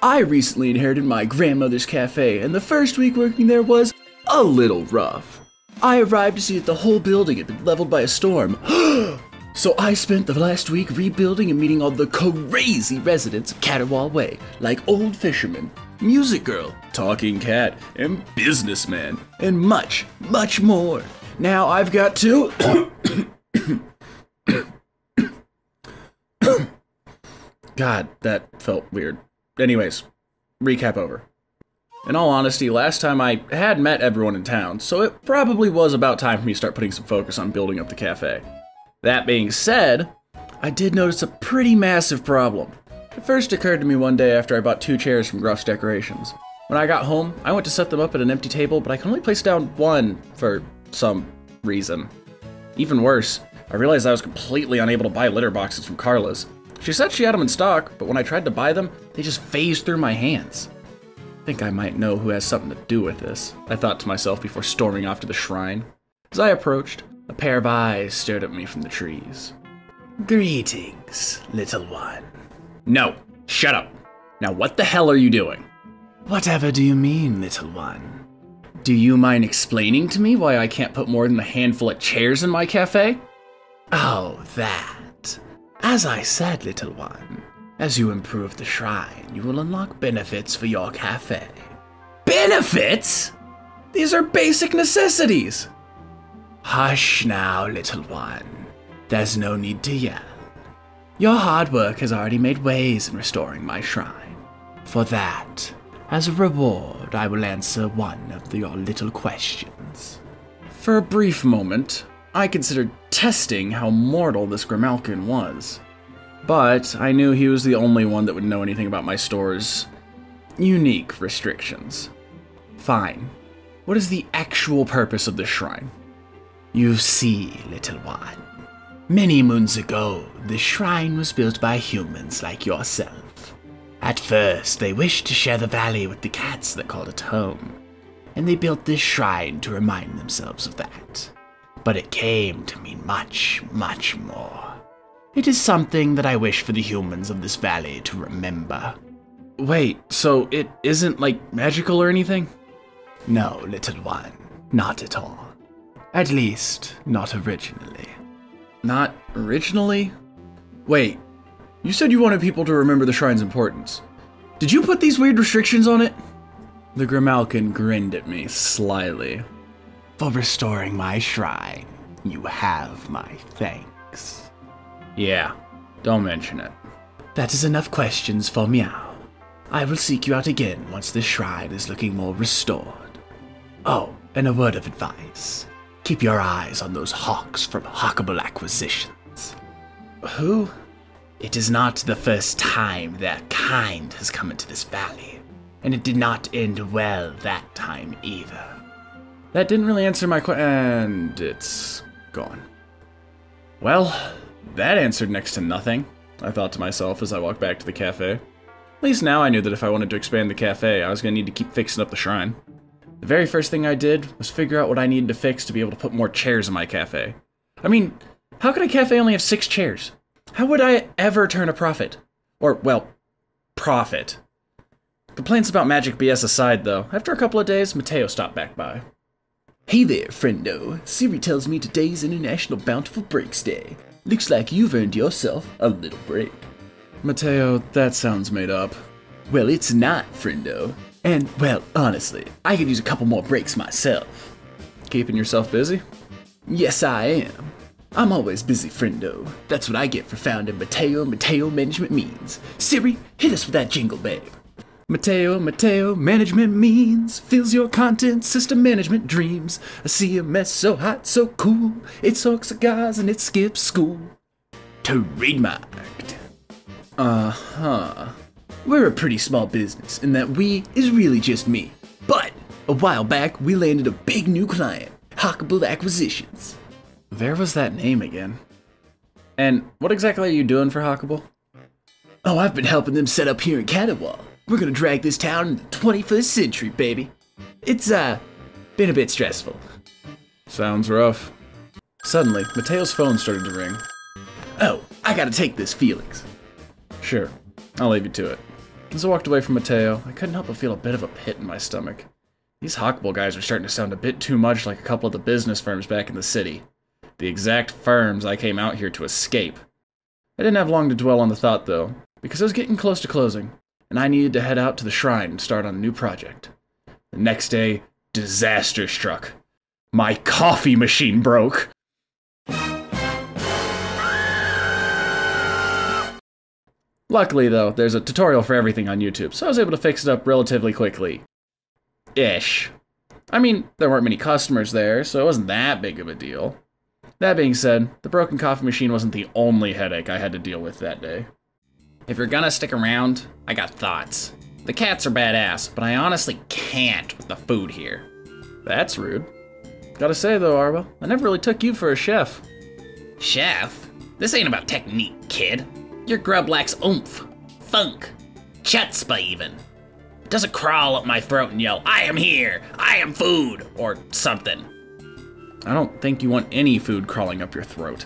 I recently inherited my grandmother's cafe, and the first week working there was a little rough. I arrived to see that the whole building had been leveled by a storm. So I spent the last week rebuilding and meeting all the crazy residents of Caterwall Way, like old fishermen, music girl, talking cat, and businessman, and much, much more. Now I've got to... God, that felt weird. Anyways, recap over. In all honesty, last time I had met everyone in town, so it probably was about time for me to start putting some focus on building up the cafe. That being said, I did notice a pretty massive problem. It first occurred to me one day after I bought 2 chairs from Gruff's Decorations. When I got home, I went to set them up at an empty table, but I could only place down one for some reason. Even worse, I realized I was completely unable to buy litter boxes from Carla's. She said she had them in stock, but when I tried to buy them, they just phased through my hands. I think I might know who has something to do with this, I thought to myself before storming off to the shrine. As I approached, a pair of eyes stared at me from the trees. Greetings, little one. No, shut up. Now what the hell are you doing? Whatever do you mean, little one? Do you mind explaining to me why I can't put more than a handful of chairs in my cafe? Oh, that. As I said, little one, as you improve the shrine, you will unlock benefits for your cafe. Benefits? These are basic necessities. Hush now, little one. There's no need to yell. Your hard work has already made ways in restoring my shrine. For that, as a reward, I will answer one of your little questions. For a brief moment, I considered testing how mortal this Grimalkin was. But I knew he was the only one that would know anything about my store's unique restrictions. Fine. What is the actual purpose of this shrine? You see, little one, many moons ago, the shrine was built by humans like yourself. At first, they wished to share the valley with the cats that called it home, and they built this shrine to remind themselves of that. But it came to mean much, much more. It is something that I wish for the humans of this valley to remember. Wait, so it isn't, like, magical or anything? No, little one, not at all. At least, not originally. Not originally? Wait, you said you wanted people to remember the shrine's importance. Did you put these weird restrictions on it? The Grimalkin grinned at me slyly. For restoring my shrine, you have my thanks. Yeah, don't mention it. That is enough questions for meow. I will seek you out again once this shrine is looking more restored. Oh, and a word of advice. Keep your eyes on those hawks from Hawkable Acquisitions. Who? It is not the first time their kind has come into this valley, and it did not end well that time either. That didn't really answer my question, and it's gone. Well, that answered next to nothing, I thought to myself as I walked back to the cafe. At least now I knew that if I wanted to expand the cafe, I was going to need to keep fixing up the shrine. The very first thing I did was figure out what I needed to fix to be able to put more chairs in my cafe. I mean, how could a cafe only have 6 chairs? How would I ever turn a profit? Or, well, profit. Complaints about magic BS aside, though, after a couple of days, Mateo stopped back by. Hey there, friendo. Siri tells me today's International Bountiful Breaks Day. Looks like you've earned yourself a little break. Mateo, that sounds made up. Well, it's not, friendo. And, well, honestly, I could use a couple more breaks myself. Keeping yourself busy? Yes, I am. I'm always busy, friendo. That's what I get for founding Mateo Management Means. Siri, hit us with that jingle, babe. Mateo Management Means fills your content system management dreams. A CMS so hot, so cool. It smokes cigars and it skips school. Trademarked. Uh-huh. We're a pretty small business, and that we is really just me. But a while back, we landed a big new client, Hawkable Acquisitions. Where was that name again? And what exactly are you doing for Hawkable? Oh, I've been helping them set up here in Caterwall. We're gonna drag this town into the 21st century, baby. It's, been a bit stressful. Sounds rough. Suddenly, Mateo's phone started to ring. Oh, I gotta take this, Felix. Sure, I'll leave you to it. As I walked away from Mateo, I couldn't help but feel a bit of a pit in my stomach. These Hawkable guys are starting to sound a bit too much like a couple of the business firms back in the city. The exact firms I came out here to escape. I didn't have long to dwell on the thought, though, because I was getting close to closing, and I needed to head out to the shrine and start on a new project. The next day, disaster struck. My coffee machine broke. Luckily, though, there's a tutorial for everything on YouTube, so I was able to fix it up relatively quickly. Ish. I mean, there weren't many customers there, so it wasn't that big of a deal. That being said, the broken coffee machine wasn't the only headache I had to deal with that day. If you're gonna stick around, I got thoughts. The cats are badass, but I honestly can't with the food here. That's rude. Gotta say though, Arba, I never really took you for a chef. Chef? This ain't about technique, kid. Your grub lacks oomph, funk, chutzpah even. It doesn't crawl up my throat and yell, "I am here, I am food," or something. I don't think you want any food crawling up your throat.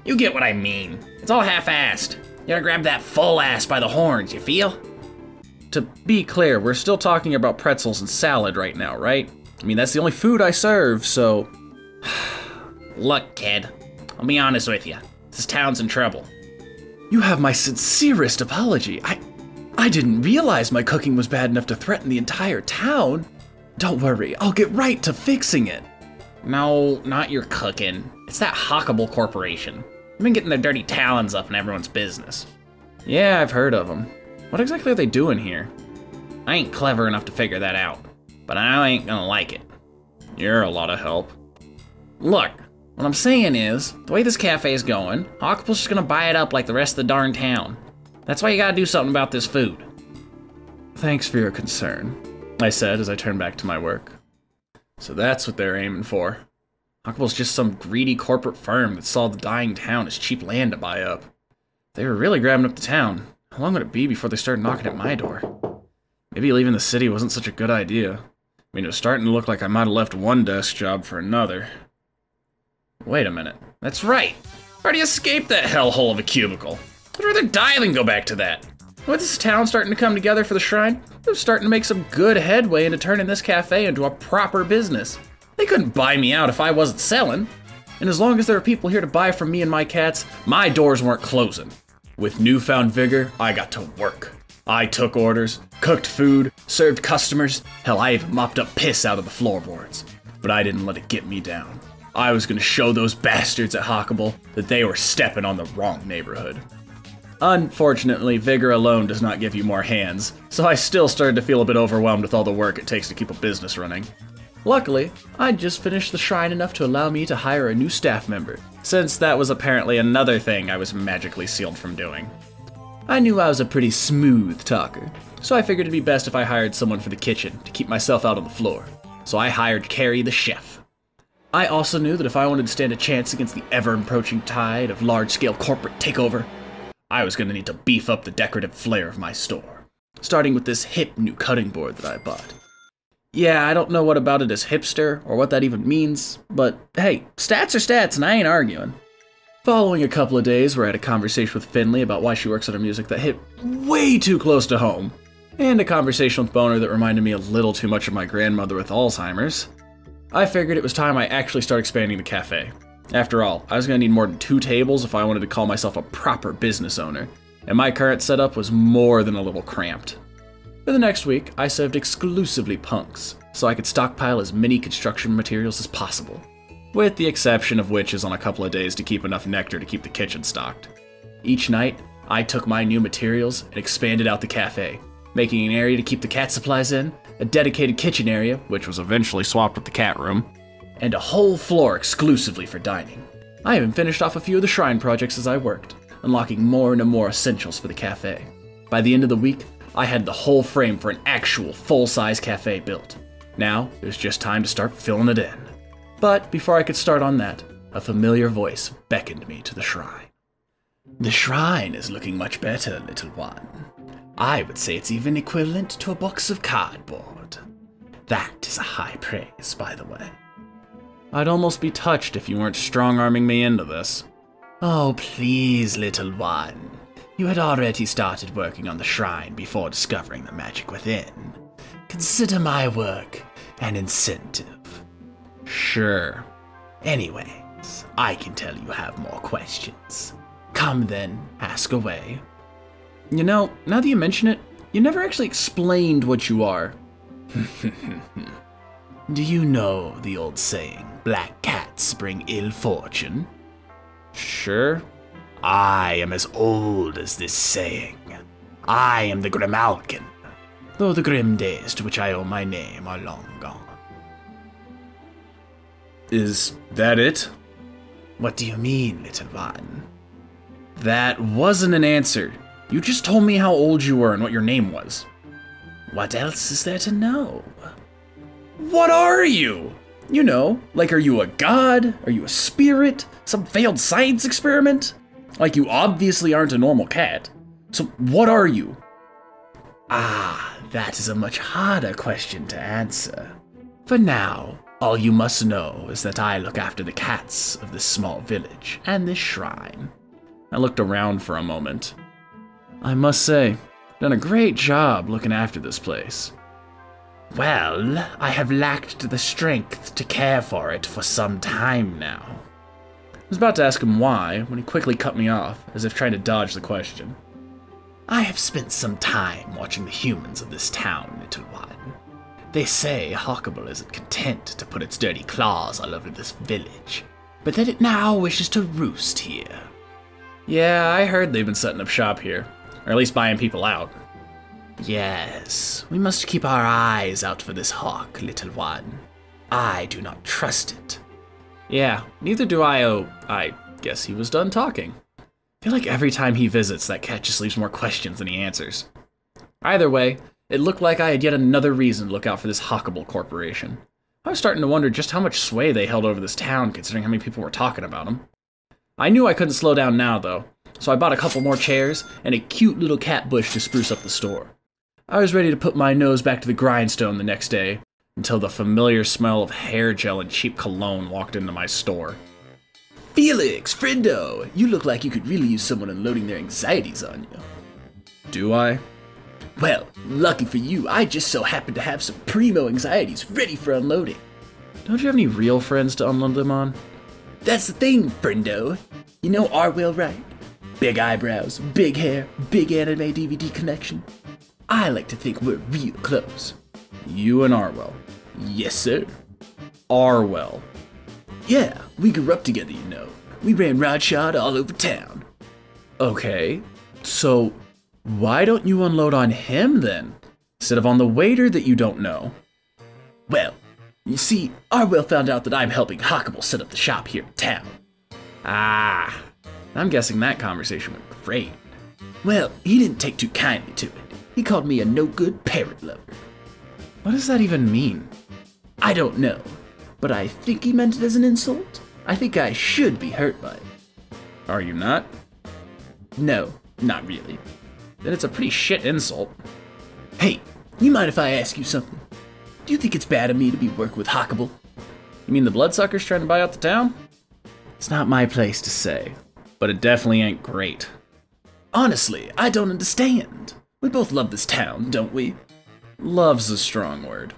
You get what I mean. It's all half-assed. You gotta grab that full ass by the horns, you feel? To be clear, we're still talking about pretzels and salad right now, right? I mean, that's the only food I serve, so... Look, kid, I'll be honest with you. This town's in trouble. You have my sincerest apology. I didn't realize my cooking was bad enough to threaten the entire town. Don't worry, I'll get right to fixing it. No, not your cooking. It's that Hawkable Corporation. They've been getting their dirty talons up in everyone's business. Yeah, I've heard of them. What exactly are they doing here? I ain't clever enough to figure that out, but I ain't gonna like it. You're a lot of help. Look, what I'm saying is, the way this cafe's going, Hawkable's just gonna buy it up like the rest of the darn town. That's why you gotta do something about this food. Thanks for your concern, I said as I turned back to my work. So that's what they're aiming for. Hawkable's just some greedy corporate firm that saw the dying town as cheap land to buy up. They were really grabbing up the town. How long would it be before they started knocking at my door? Maybe leaving the city wasn't such a good idea. I mean, it was starting to look like I might have left one desk job for another. Wait a minute. That's right. I already escaped that hellhole of a cubicle. I'd rather die than go back to that. With this town starting to come together for the shrine, I was starting to make some good headway into turning this cafe into a proper business. They couldn't buy me out if I wasn't selling. And as long as there were people here to buy from me and my cats, my doors weren't closing. With newfound vigor, I got to work. I took orders, cooked food, served customers, hell, I even mopped up piss out of the floorboards. But I didn't let it get me down. I was gonna show those bastards at Hawkable that they were stepping on the wrong neighborhood. Unfortunately, vigor alone does not give you more hands, so I still started to feel a bit overwhelmed with all the work it takes to keep a business running. Luckily, I'd just finished the shrine enough to allow me to hire a new staff member, since that was apparently another thing I was magically sealed from doing. I knew I was a pretty smooth talker, so I figured it'd be best if I hired someone for the kitchen to keep myself out on the floor. So I hired Carrie the chef. I also knew that if I wanted to stand a chance against the ever-approaching tide of large-scale corporate takeover, I was going to need to beef up the decorative flair of my store, starting with this hip new cutting board that I bought. Yeah, I don't know what about it is hipster, or what that even means, but hey, stats are stats and I ain't arguing. Following a couple of days where I had a conversation with Finley about why she works on her music that hit way too close to home, and a conversation with Boner that reminded me a little too much of my grandmother with Alzheimer's, I figured it was time I actually start expanding the cafe. After all, I was going to need more than 2 tables if I wanted to call myself a proper business owner, and my current setup was more than a little cramped. For the next week, I served exclusively punks, so I could stockpile as many construction materials as possible, with the exception of witches on a couple of days to keep enough nectar to keep the kitchen stocked. Each night, I took my new materials and expanded out the cafe, making an area to keep the cat supplies in, a dedicated kitchen area, which was eventually swapped with the cat room, and a whole floor exclusively for dining. I even finished off a few of the shrine projects as I worked, unlocking more and more essentials for the cafe. By the end of the week, I had the whole frame for an actual full-size cafe built. Now, it was just time to start filling it in. But before I could start on that, a familiar voice beckoned me to the shrine. The shrine is looking much better, little one. I would say it's even equivalent to a box of cardboard. That is a high praise, by the way. I'd almost be touched if you weren't strong-arming me into this. Oh, please, little one. You had already started working on the shrine before discovering the magic within. Consider my work an incentive. Sure. Anyways, I can tell you have more questions. Come then, ask away. You know, now that you mention it, you never actually explained what you are. Do you know the old saying, black cats bring ill fortune? Sure. I am as old as this saying. I am the Grimalkin, though the grim days to which I owe my name are long gone. Is that it? What do you mean, little one? That wasn't an answer. You just told me how old you were and what your name was. What else is there to know? What are you? You know, like, are you a god? Are you a spirit? Some failed science experiment? Like, you obviously aren't a normal cat. So what are you? Ah, that is a much harder question to answer. For now, all you must know is that I look after the cats of this small village and this shrine. I looked around for a moment. I must say, done a great job looking after this place. Well, I have lacked the strength to care for it for some time now. I was about to ask him why, when he quickly cut me off, as if trying to dodge the question. I have spent some time watching the humans of this town, little one. They say Huckable isn't content to put its dirty claws all over this village, but that it now wishes to roost here. Yeah, I heard they've been setting up shop here, or at least buying people out. Yes, we must keep our eyes out for this hawk, little one. I do not trust it. Yeah, neither do I. Oh, I guess he was done talking. I feel like every time he visits, that cat just leaves more questions than he answers. Either way, it looked like I had yet another reason to look out for this Huckable corporation. I was starting to wonder just how much sway they held over this town, considering how many people were talking about them. I knew I couldn't slow down now, though, so I bought a couple more chairs and a cute little cat bush to spruce up the store. I was ready to put my nose back to the grindstone the next day, until the familiar smell of hair gel and cheap cologne walked into my store. Felix, friendo, you look like you could really use someone unloading their anxieties on you. Do I? Well, lucky for you, I just so happen to have some primo anxieties ready for unloading. Don't you have any real friends to unload them on? That's the thing, friendo. You know Arwell, right? Big eyebrows, big hair, big anime DVD connection. I like to think we're real close. You and Arwell? Yes, sir. Arwell? Yeah, we grew up together, you know. We ran rodshod all over town. Okay, so why don't you unload on him then, instead of on the waiter that you don't know? Well, you see, Arwell found out that I'm helping Huckable set up the shop here in town. Ah, I'm guessing that conversation went great. Well, he didn't take too kindly to it. He called me a no-good parrot lover. What does that even mean? I don't know, but I think he meant it as an insult. I think I should be hurt by it. Are you not? No, not really. Then it's a pretty shit insult. Hey, you mind if I ask you something? Do you think it's bad of me to be working with Huckable? You mean the bloodsuckers trying to buy out the town? It's not my place to say, but it definitely ain't great. Honestly, I don't understand. We both love this town, don't we? Love's a strong word.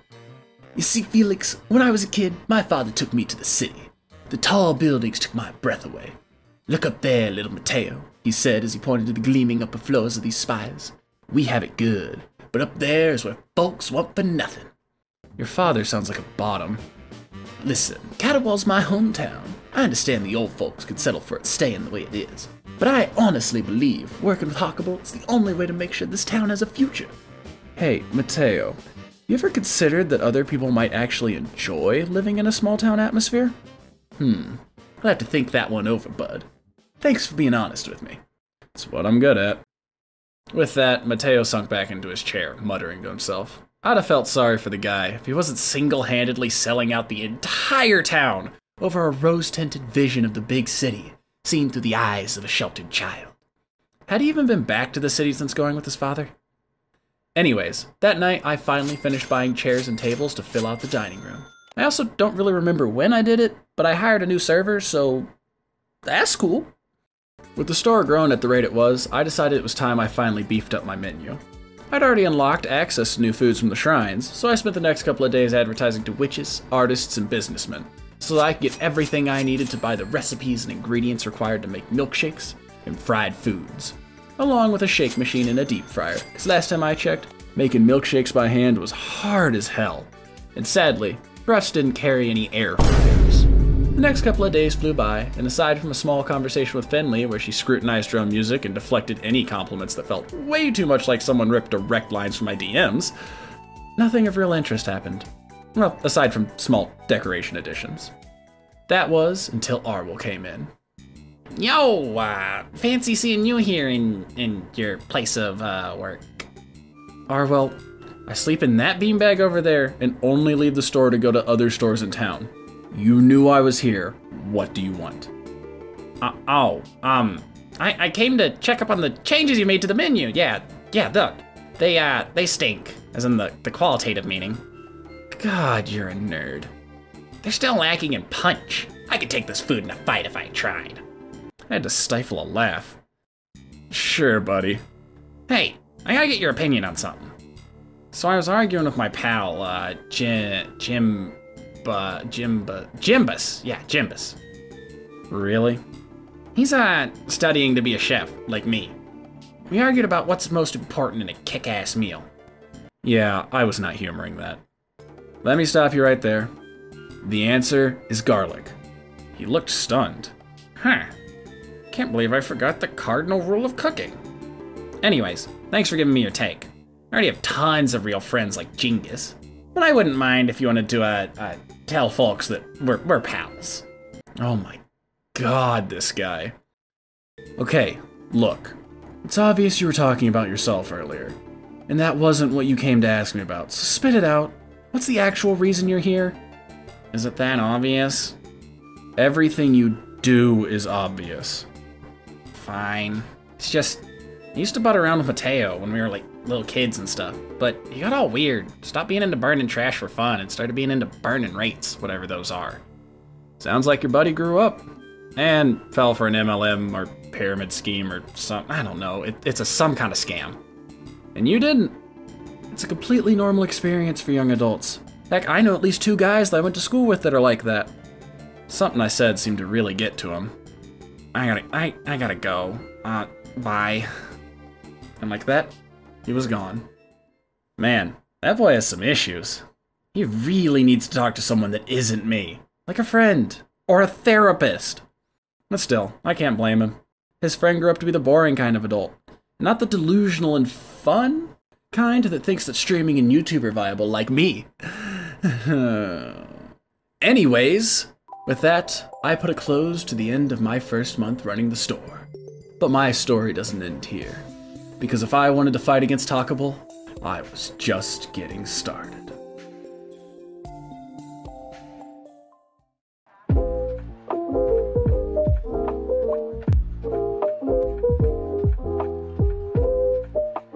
You see, Felix, when I was a kid, my father took me to the city. The tall buildings took my breath away. Look up there, little Mateo, he said as he pointed to the gleaming upper floors of these spires. We have it good, but up there is where folks want for nothing. Your father sounds like a bottom. Listen, Catawal's my hometown. I understand the old folks could settle for it staying the way it is. But I honestly believe working with Huckable is the only way to make sure this town has a future. Hey, Mateo, you ever considered that other people might actually enjoy living in a small town atmosphere? I'll have to think that one over, bud. Thanks for being honest with me. It's what I'm good at. With that, Mateo sunk back into his chair, muttering to himself. I'd have felt sorry for the guy if he wasn't single-handedly selling out the entire town over a rose-tinted vision of the big city, seen through the eyes of a sheltered child. Had he even been back to the city since going with his father? Anyways, that night I finally finished buying chairs and tables to fill out the dining room. I also don't really remember when I did it, but I hired a new server, so that's cool. With the store growing at the rate it was, I decided it was time I finally beefed up my menu. I'd already unlocked access to new foods from the shrines, so I spent the next couple of days advertising to witches, artists, and businessmen, so that I could get everything I needed to buy the recipes and ingredients required to make milkshakes and fried foods, along with a shake machine and a deep fryer, because last time I checked, making milkshakes by hand was hard as hell, and sadly, refs didn't carry any air fryers. The next couple of days flew by, and aside from a small conversation with Finley where she scrutinized her own music and deflected any compliments that felt way too much like someone ripped direct lines from my DMs, nothing of real interest happened. Well, aside from small decoration additions. That was until Arwell came in. Yo, fancy seeing you here in your place of work. Arwell, I sleep in that beanbag over there and only leave the store to go to other stores in town. You knew I was here. What do you want? I came to check up on the changes you made to the menu. Yeah, look. They stink, as in the qualitative meaning. God, you're a nerd. They're still lacking in punch. I could take this food in a fight if I tried. I had to stifle a laugh. Sure, buddy. Hey, I gotta get your opinion on something. So I was arguing with my pal, Jimbus. Yeah, Jimbus. Really? He's, studying to be a chef, like me. We argued about what's most important in a kick-ass meal. Yeah, I was not humoring that. Let me stop you right there. The answer is garlic. He looked stunned. Huh. Can't believe I forgot the cardinal rule of cooking. Anyways, thanks for giving me your take. I already have tons of real friends like Genghis, but I wouldn't mind if you wanted to, tell folks that we're pals. Oh my god, this guy. Okay, look. It's obvious you were talking about yourself earlier, and that wasn't what you came to ask me about, so spit it out. What's the actual reason you're here? Is it that obvious? Everything you do is obvious. Fine. It's just, I used to butt around with Mateo when we were like little kids and stuff, but he got all weird, stopped being into burning trash for fun, and started being into burning rates, whatever those are. Sounds like your buddy grew up, and fell for an MLM or pyramid scheme or something. I don't know, it's some kind of scam. And you didn't. It's a completely normal experience for young adults. Heck, I know at least 2 guys that I went to school with that are like that. Something I said seemed to really get to him. I gotta go. Bye. And like that, he was gone. Man, that boy has some issues. He really needs to talk to someone that isn't me. Like a friend. Or a therapist. But still, I can't blame him. His friend grew up to be the boring kind of adult. Not the delusional and fun kind that thinks that streaming and YouTube are viable, like me. Anyways, with that, I put a close to the end of my first month running the store. But my story doesn't end here. Because if I wanted to fight against Talkable, I was just getting started.